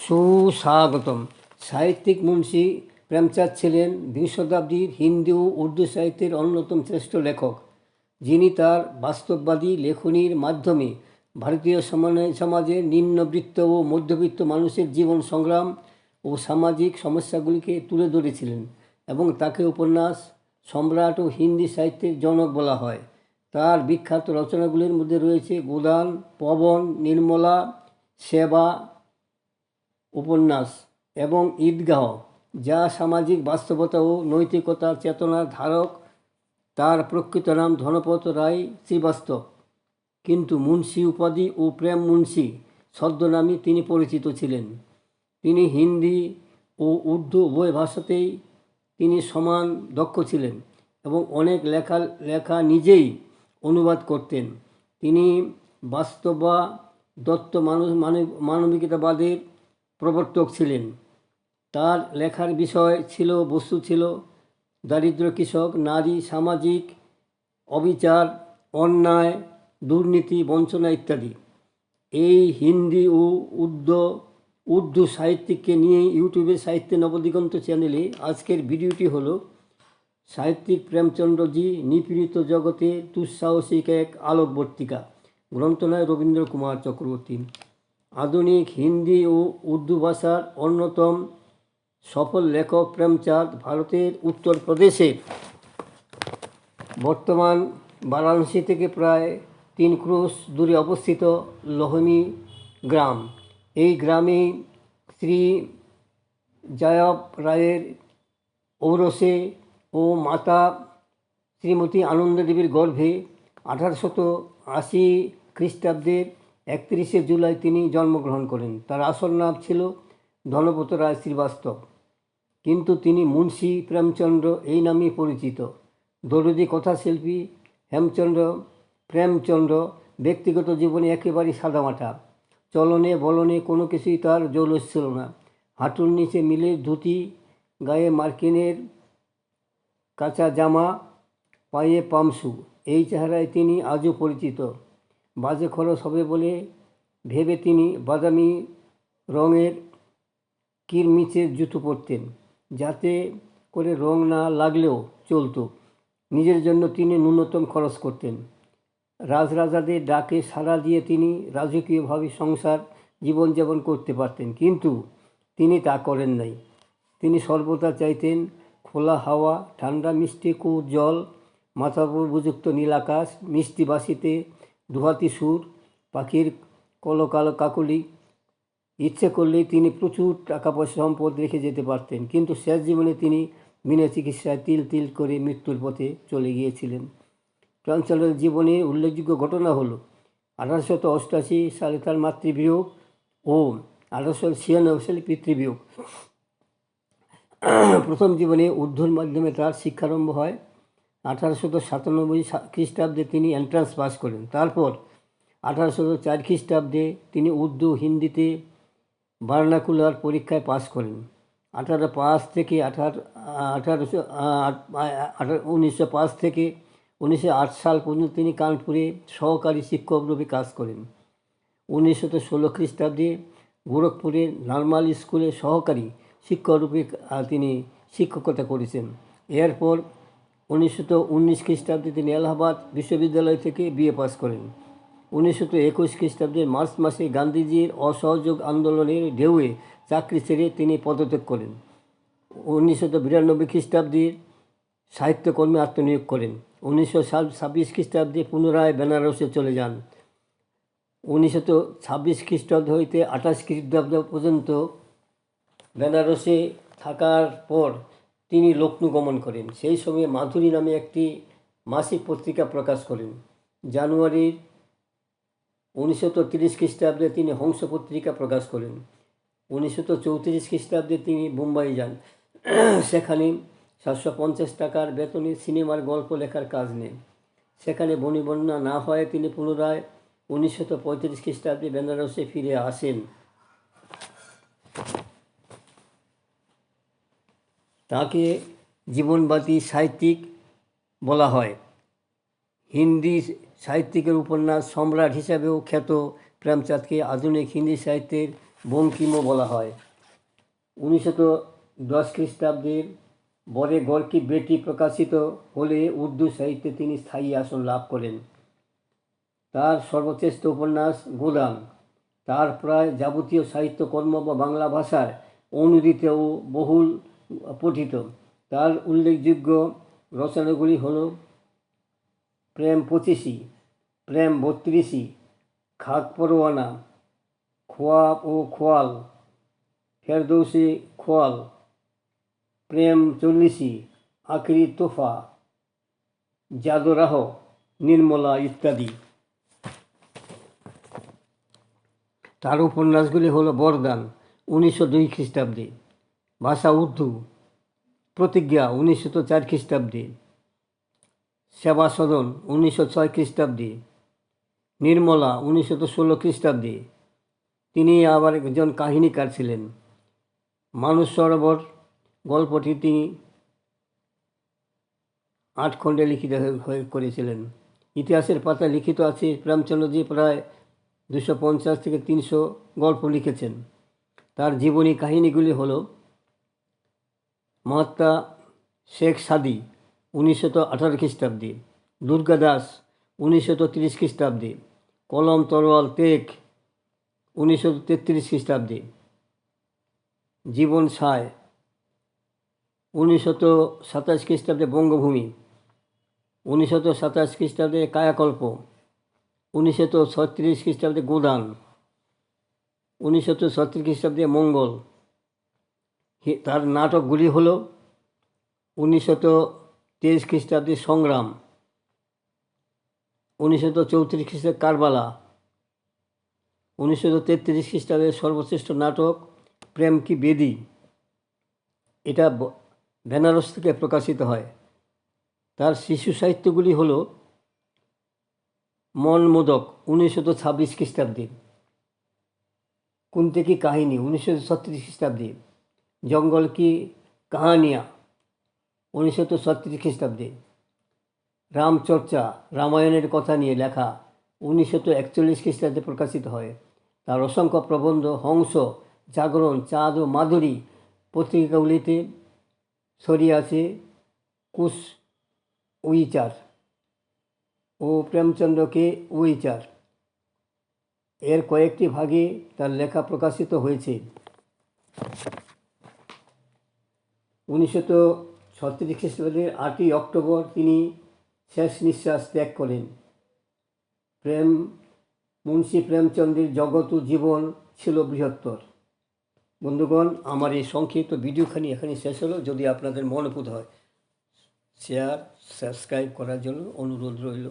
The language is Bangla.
সুস্বাগতম। সাহিত্যিক মুন্সী প্রেমচাঁদ ছিলেন বিংশ শতাব্দীর হিন্দি ও উর্দু সাহিত্যের অন্যতম শ্রেষ্ঠ লেখক, যিনি তার বাস্তববাদী লেখনীর মাধ্যমে ভারতীয় সমাজের নিম্নবিত্ত ও মধ্যবিত্ত মানুষের জীবন সংগ্রাম ও সামাজিক সমস্যাগুলিকে তুলে ধরেছিলেন এবং তাকে উপন্যাস সম্রাট ও হিন্দি সাহিত্যের জনক বলা হয়। তার বিখ্যাত রচনাগুলির মধ্যে রয়েছে গোদান, পবন, নির্মলা, সেবা উপন্যাস এবং ঈদগাহ, যা সামাজিক বাস্তবতা ও নৈতিকতার চেতনার ধারক। তার প্রকৃত নাম ধনপত রায় শ্রীবাস্তব, কিন্তু মুন্সী উপাধি ও প্রেম মুন্সী ছদ্মনামে তিনি পরিচিত ছিলেন। তিনি হিন্দি ও উর্দু উভয় ভাষাতেই তিনি সমান দক্ষ ছিলেন এবং অনেক লেখা নিজেই অনুবাদ করতেন। তিনি বাস্তবা দত্ত মানবিকতাবাদের প্রবর্তক ছিলেন। তার লেখার বস্তু ছিল দারিদ্র কৃষক, নারী, সামাজিক অবিচার, অন্যায়, দুর্নীতি, বঞ্চনা ইত্যাদি। এই হিন্দি ও উর্দু সাহিত্যিককে নিয়ে ইউটিউবের সাহিত্য নবদিগন্ত চ্যানেলে আজকের ভিডিওটি হলো সাহিত্যিক প্রেমচন্দ্রজি নিপীড়িত জগতে দুঃসাহসিক এক আলোকবর্তিকা। গ্রন্থনায় রবীন্দ্র কুমার চক্রবর্তী। আধুনিক হিন্দি ও উর্দু ভাষার অন্যতম সফল লেখক প্রেমচাঁদ ভারতের উত্তরপ্রদেশের বর্তমান বারাণসী থেকে প্রায় 3 ক্রোশ দূরে অবস্থিত লোহনী গ্রাম। এই গ্রামে শ্রী জয়ব রায়ের ঔরসে ও মাতা শ্রীমতী আনন্দদেবীর গর্ভে 1880 খ্রিস্টাব্দের 31শে জুলাই তিনি জন্মগ্রহণ করেন। তার আসল নাম ছিল ধনপত রায় শ্রীবাস্তব, কিন্তু তিনি মুন্সী প্রেমচন্দ্র এই নামেই পরিচিত। দরদি কথাশিল্পী প্রেমচন্দ্র ব্যক্তিগত জীবনে একেবারেই সাদামাটা। চলনে বলনে কোনো কিছুই তার জৌলস ছিল না। হাঁটুর নিচে মিলের ধুতি, গায়ে মার্কিনের কাঁচা জামা, পায়ে পামসু, এই চেহারায় তিনি আজও পরিচিত। বাজে খরচ হবে বলে ভেবে তিনি বাদামি রঙের কিরমিচের জুতো পরতেন, যাতে করে রং না লাগলেও চলতো। নিজের জন্য তিনি ন্যূনতম খরচ করতেন। রাজরাজাদের ডাকে সাড়া দিয়ে তিনি রাজকীয়ভাবে সংসার জীবনযাপন করতে পারতেন, কিন্তু তিনি তা করেন নাই। তিনি সর্বদা চাইতেন খোলা হাওয়া, ঠান্ডা মিষ্টি কুয়োর জল, মাথার উপর উপযুক্ত নীল আকাশ, মিষ্টি বাঁশিতে দুহাতি সুর, পাখির কলকালো কাকলি। ইচ্ছে করলেই তিনি প্রচুর টাকা পয়সা সম্পদ রেখে যেতে পারতেন, কিন্তু শেষ জীবনে তিনি বিনা চিকিৎসায় তিল তিল করে মৃত্যুর পথে চলে গিয়েছিলেন। প্রেমচন্দ্রের জীবনে উল্লেখযোগ্য ঘটনা হলো 1888 সালে তার মাতৃবিয়োগ ও 1896 সালে পিতৃবিয়োগ। প্রথম জীবনে উর্দুর মাধ্যমে তার শিক্ষারম্ভ হয়। 1897 খ্রিস্টাব্দে তিনি এন্ট্রান্স পাস করেন। তারপর 1804 খ্রিস্টাব্দে তিনি উর্দু হিন্দিতে ভার্নাকুলার পরীক্ষায় পাস করেন। 1905 থেকে 1908 সাল পর্যন্ত তিনি কানপুরে সহকারী শিক্ষক রূপে কাজ করেন। 1916 খ্রিস্টাব্দে গোরখপুরের নর্মাল স্কুলে সহকারী শিক্ষক রূপে তিনি শিক্ষকতা করেছেন। এরপর 1919 খ্রিস্টাব্দে তিনি এলাহাবাদ বিশ্ববিদ্যালয় থেকে বিএ পাস করেন। 1921 খ্রিস্টাব্দে মার্চ মাসে গান্ধীজির অসহযোগ আন্দোলনের ঢেউয়ে চাকরি ছেড়ে তিনি পদত্যাগ করেন। 1992 খ্রিস্টাব্দে সাহিত্যকর্মে আত্মনিয়োগ করেন। 1926 খ্রিস্টাব্দে পুনরায় বেনারসে চলে যান। 1926 খ্রিস্টাব্দ হইতে 28 খ্রিস্টাব্দ পর্যন্ত বেনারসে থাকার পর তিনি লখনৌ গমন করেন। সেই সময়ে মাধুরী নামে একটি মাসিক পত্রিকা প্রকাশ করেন। জানুয়ারির 1930 খ্রিস্টাব্দে তিনি হংস পত্রিকা প্রকাশ করেন। 1934 খ্রিস্টাব্দে তিনি মুম্বাই যান। সেখানে 750 টাকার বেতনে সিনেমার গল্প লেখার কাজ নেন। সেখানে বনিবন্যা না হয় তিনি পুনরায় 1935 খ্রিস্টাব্দে বেনারসে ফিরে আসেন। তাকে জীবনবাদী সাহিত্যিক বলা হয়। হিন্দি সাহিত্যিকের উপন্যাস সম্রাট হিসাবেও খ্যাত প্রেমচাঁদকে আধুনিক হিন্দি সাহিত্যের বঙ্কিমও বলা হয়। 1910 খ্রিস্টাব্দের বরে গড় কি বেটি প্রকাশিত হলে উর্দু সাহিত্যে তিনি স্থায়ী আসন লাভ করেন। তার সর্বশ্রেষ্ঠ উপন্যাস গোদান, তার প্রায় যাবতীয় সাহিত্যকর্ম বা বাংলা ভাষায় অনুদিত ও বহুল পঠিত। তার উল্লেখযোগ্য রচনাগুলি হল প্রেম 25, প্রেম 32, খাক পরোয়ানা, খোয়াব ও খোয়াল, ফেরদৌসি খোয়াল, প্রেম 40, আখরি তোফা, জাদরাহ, নির্মলা ইত্যাদি। তার উপন্যাসগুলি হল বরদান 1902 খ্রিস্টাব্দে, ভাষা উর্দু, প্রতিজ্ঞা 1904 খ্রিস্টাব্দে, সেবা সদন 1906 খ্রিস্টাব্দে, নির্মলা 1916 খ্রিস্টাব্দে। তিনি আবার একজন কাহিনীকার ছিলেন। মানস সরোবর গল্পটি তিনি 8 খণ্ডে লিখিত করেছিলেন। ইতিহাসের পাতায় লিখিত আছে প্রেমচন্দ্রজি প্রায় 250 থেকে 300 গল্প লিখেছেন। তার জীবনী কাহিনীগুলি হল মহাত্মা শেখ সাদি 1918 খ্রিস্টাব্দে, দুর্গাদাস 1930 খ্রিস্টাব্দে, কলম তরোয়াল তেগ 1933 খ্রিস্টাব্দে, জীবন সায় 1927 খ্রিস্টাব্দে, বঙ্গভূমি 1927 খ্রিস্টাব্দে, কায়াকল্প 1936 খ্রিস্টাব্দে, গোদান 1936 খ্রিস্টাব্দে, মঙ্গল। তার নাটকগুলি হল 1923 খ্রিস্টাব্দে সংগ্রাম, 1934 খ্রিস্টাব্দে কারবালা, 1933 খ্রিস্টাব্দের সর্বশ্রেষ্ঠ নাটক প্রেম কি বেদি, এটা বেনারস থেকে প্রকাশিত হয়। তার শিশু সাহিত্যগুলি হল মন মোদক 1926 খ্রিস্টাব্দে, কুন্তে কি কাহিনী 1936 খ্রিস্টাব্দে, জঙ্গল কি কাহানিয়া 1936 খ্রিস্টাব্দে, রামচর্চা রামায়ণের কথা নিয়ে লেখা 1941 খ্রিস্টাব্দে প্রকাশিত হয়। তার অসংখ্য প্রবন্ধ হংস, জাগরণ, চাঁদ ও মাধুরী পত্রিকাগুলিতে ছড়িয়ে আছে কুশ উইচার ও প্রেমচন্দ্রকে উইচার, এর কয়েকটি ভাগে তার লেখা প্রকাশিত হয়েছে। 1936 খ্রিস্টাব্দের 8ই অক্টোবর তিনি শেষ নিঃশ্বাস ত্যাগ করেন। মুন্সী প্রেমচন্দ্রের জগৎ ও জীবন ছিল বৃহত্তর। বন্ধুগণ, আমার এই সংক্ষিপ্ত ভিডিওখানি এখানে শেষ হলো। যদি আপনাদের মনোপুত হয়, শেয়ার সাবস্ক্রাইব করার জন্য অনুরোধ রইল।